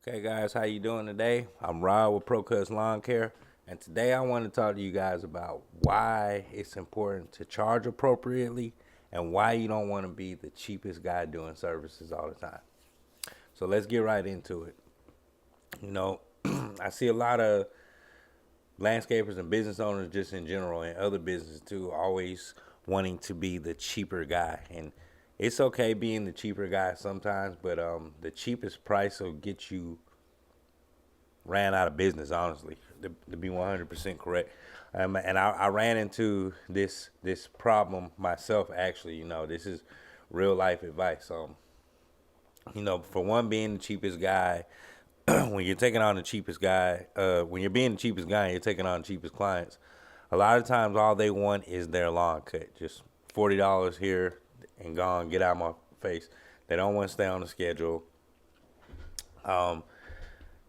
Okay, guys, how you doing today? I'm Rod with Procuts Lawn Care, and today I want to talk to you guys about why it's important to charge appropriately and why you don't want to be the cheapest guy doing services all the time. So let's get right into it. You know, I see a lot of landscapers and business owners just in general and other businesses too always wanting to be the cheaper guy, and it's okay being the cheaper guy sometimes, but the cheapest price will get you ran out of business, honestly, to be 100% correct. And I ran into this problem myself, actually. This is real life advice. For one, being the cheapest guy, when you're taking on the cheapest guy, when you're being the cheapest guy and you're taking on the cheapest clients, a lot of times all they want is their lawn cut. Just $40 here and gone, get out of my face. They don't want to stay on the schedule. Um,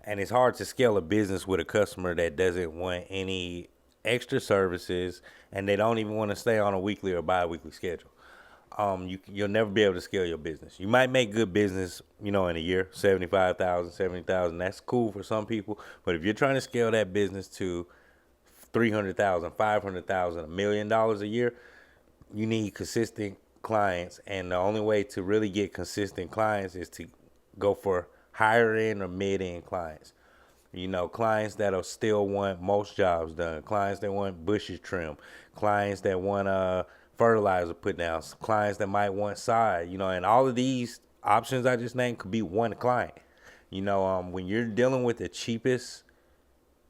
and it's hard to scale a business with a customer that doesn't want any extra services and they don't even want to stay on a weekly or bi-weekly schedule. You'll never be able to scale your business. You might make good business, in a year, 75,000, 70,000. That's cool for some people. But if you're trying to scale that business to 300,000, 500,000, $1 million a year, you need consistent clients. And the only way to really get consistent clients is to go for higher end or mid end clients. Clients that'll still want most jobs done, clients that want bushes trimmed, clients that want fertilizer put down, clients that might want side, and all of these options I just named could be one client. When you're dealing with the cheapest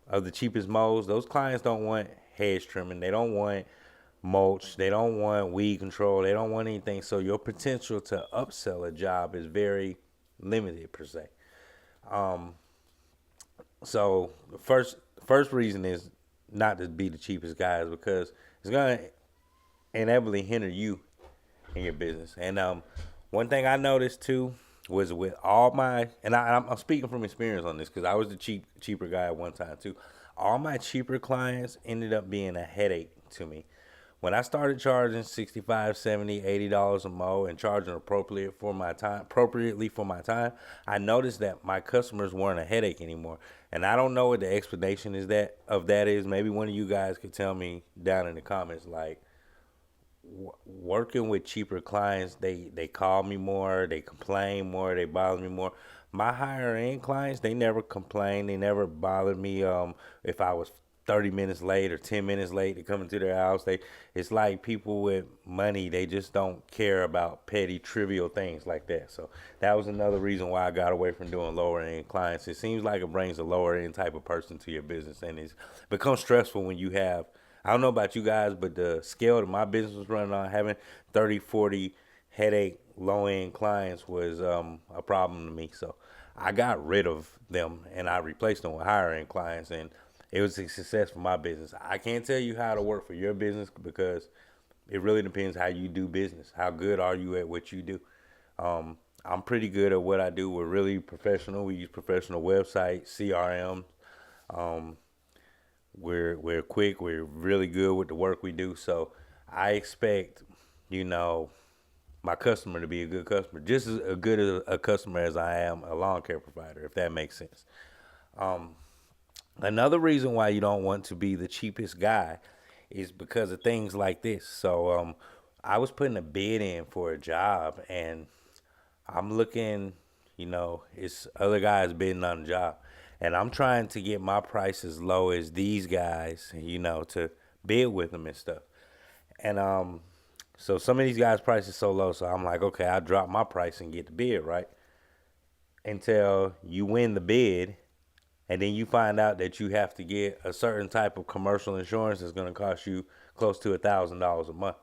of the cheapest modes, those clients don't want hedge trimming, they don't want mulch, they don't want weed control, they don't want anything. So your potential to upsell a job is very limited per se. Um, So the first reason is not to be the cheapest guys because it's gonna inevitably hinder you in your business. And one thing I noticed too was with all my I'm speaking from experience on this because I was the cheaper guy at one time too. All my cheaper clients ended up being a headache to me. When I started charging 65, 70, $80 a mo and charging appropriately for my time, I noticed that my customers weren't a headache anymore. And I don't know what the explanation that is. Maybe one of you guys could tell me down in the comments. Like, working with cheaper clients, they call me more, they complain more, they bother me more. My higher end clients, they never complain, they never bothered me. If I was 30 minutes late or 10 minutes late to come into their house, it's like people with money, they just don't care about petty trivial things like that. So that was another reason why I got away from doing lower end clients. It seems like it brings a lower end type of person to your business, and it becomes stressful when you have, I don't know about you guys, but the scale that my business was running on, having 30, 40 headache low end clients was a problem to me. So I got rid of them and I replaced them with higher end clients, and it was a success for my business. I can't tell you how to work for your business because it really depends how you do business. How good are you at what you do? I'm pretty good at what I do. We're really professional. We use professional websites, CRM. Um, we're quick. We're really good with the work we do. So I expect, you know, my customer to be a good customer, just as a good a customer as I am a lawn care provider, if that makes sense. Um, Another reason why you don't want to be the cheapest guy is because of things like this. So I was putting a bid in for a job, and I'm looking, it's other guys bidding on the job, and I'm trying to get my price as low as these guys, to bid with them and stuff. And so some of these guys' prices so low, so I'm like, okay, I'll drop my price and get the bid, right? Until you win the bid, and then you find out that you have to get a certain type of commercial insurance that's going to cost you close to $1,000 a month.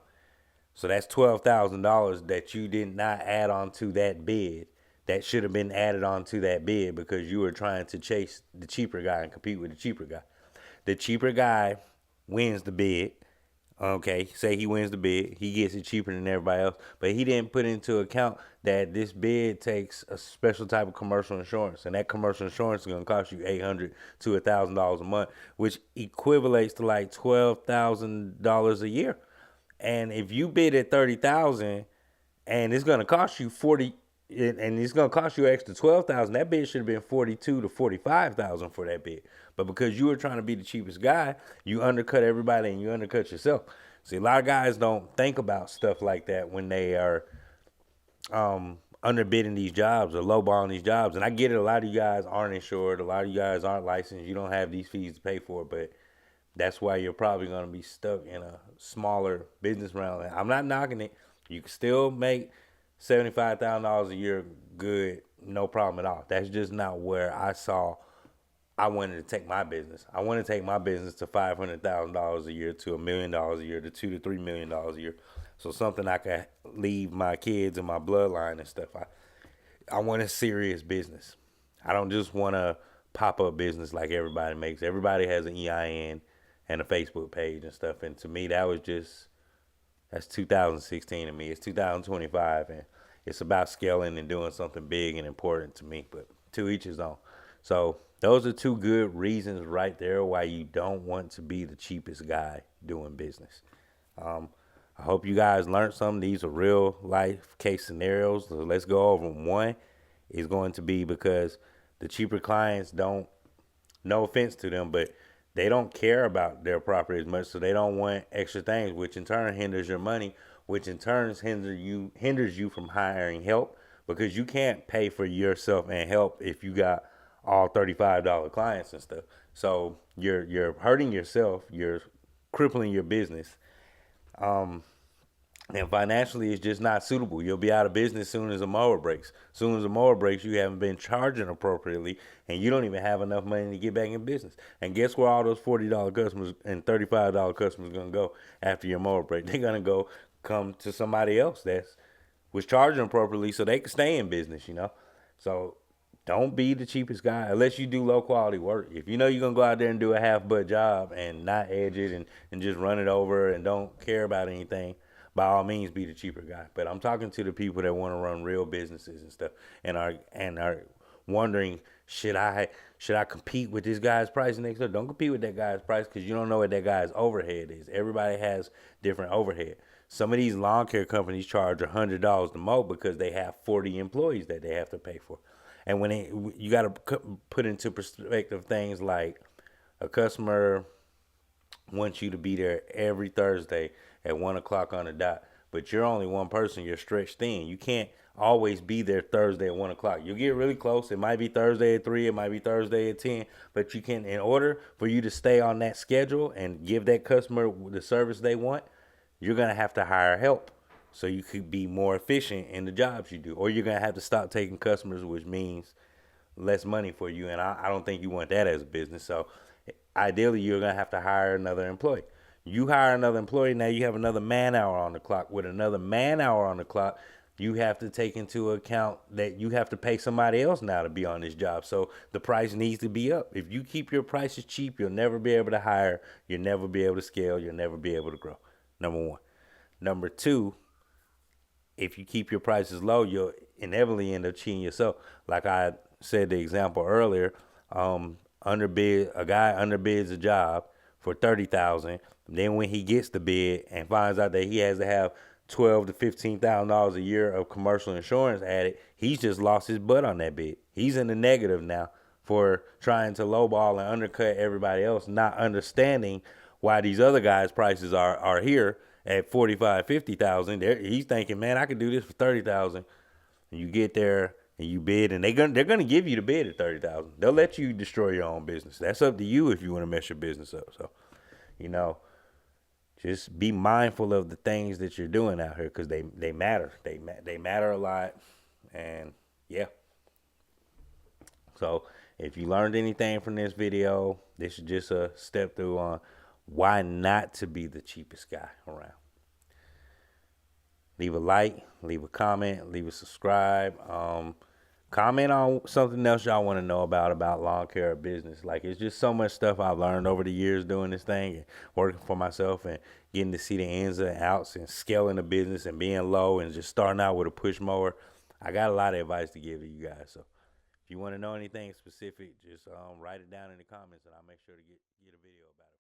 So that's $12,000 that you did not add on to that bid. That should have been added on to that bid because you were trying to chase the cheaper guy and compete with the cheaper guy. The cheaper guy wins the bid. Okay, say he wins the bid, he gets it cheaper than everybody else, but he didn't put into account that this bid takes a special type of commercial insurance, and that commercial insurance is going to cost you $800 to $1,000 a month, which equivalates to like $12,000 a year. And if you bid at 30,000, and it's going to cost you 40, and it's gonna cost you extra 12,000. That bid should have been 42 to 45,000 for that bid. But because you were trying to be the cheapest guy, you undercut everybody and you undercut yourself. See, a lot of guys don't think about stuff like that when they are underbidding these jobs or lowballing these jobs. And I get it, a lot of you guys aren't insured, a lot of you guys aren't licensed, you don't have these fees to pay for, but that's why you're probably gonna be stuck in a smaller business round. I'm not knocking it. You can still make $75,000 a year good, no problem at all. That's just not where I wanted to take my business. I want to take my business to $500,000 a year, to $1 million a year, to $2 to $3 million a year. So something I can leave my kids and my bloodline and stuff. I want a serious business. I don't just want a pop up business like everybody makes. Everybody has an EIN and a Facebook page and stuff. And to me, that's 2016 to me. It's 2025, and it's about scaling and doing something big and important to me. But to each his own. So those are two good reasons right there why you don't want to be the cheapest guy doing business. I hope you guys learned something. These are real life case scenarios. So let's go over them. One is going to be because the cheaper clients don't, no offense to them, but they don't care about their property as much, so they don't want extra things, which in turn hinders your money, which in turn hinders you from hiring help, because you can't pay for yourself and help if you got all $35 clients and stuff. So you're hurting yourself, you're crippling your business, and financially it's just not suitable. You'll be out of business soon as a mower breaks. Soon as a mower breaks, you haven't been charging appropriately, and you don't even have enough money to get back in business. And guess where all those $40 customers and $35 customers are gonna go after your mower break? They're gonna go come to somebody else that was charging appropriately, so they can stay in business. So don't be the cheapest guy unless you do low quality work. If you know you're gonna go out there and do a half butt job and not edge it and just run it over and don't care about anything, by all means be the cheaper guy. But I'm talking to the people that want to run real businesses and stuff and are wondering, should I compete with this guy's price next door? Don't compete with that guy's price, because you don't know what that guy's overhead is. Everybody has different overhead. Some of these lawn care companies charge $100 to mow because they have 40 employees that they have to pay for. And you got to put into perspective things like a customer wants you to be there every Thursday at 1 o'clock on the dot, but you're only one person. You're stretched thin. You can't always be there Thursday at 1 o'clock. You'll get really close. It might be Thursday at 3. It might be Thursday at 10. But you can, in order for you to stay on that schedule and give that customer the service they want, you're gonna have to hire help so you could be more efficient in the jobs you do, or you're gonna have to stop taking customers, which means less money for you. And I don't think you want that as a business. So ideally, you're gonna have to hire another employee. You hire another employee, now you have another man hour on the clock. With another man hour on the clock, you have to take into account that you have to pay somebody else now to be on this job. So the price needs to be up. If you keep your prices cheap, you'll never be able to hire, you'll never be able to scale, you'll never be able to grow. Number one. Number two, if you keep your prices low, you'll inevitably end up cheating yourself. Like I said the example earlier, a guy underbids a job for 30,000. Then when he gets the bid and finds out that he has to have $12,000 to $15,000 a year of commercial insurance added, he's just lost his butt on that bid. He's in the negative now for trying to lowball and undercut everybody else, not understanding why these other guys' prices are here at 45, 50,000. He's thinking, man, I could do this for 30,000. And you get there and you bid, and they're gonna give you the bid at 30,000. They'll let you destroy your own business. That's up to you if you want to mess your business up. So, just be mindful of the things that you're doing out here, because they matter. They matter a lot, and yeah. So if you learned anything from this video, this is just a step through on why not to be the cheapest guy around. Leave a like, leave a comment, leave a subscribe. Comment on something else y'all want to know about lawn care business. Like, it's just so much stuff I've learned over the years doing this thing and working for myself and getting to see the ins and outs and scaling the business and being low and just starting out with a push mower. I got a lot of advice to give to you guys. So if you want to know anything specific, just write it down in the comments and I'll make sure to get a video about it.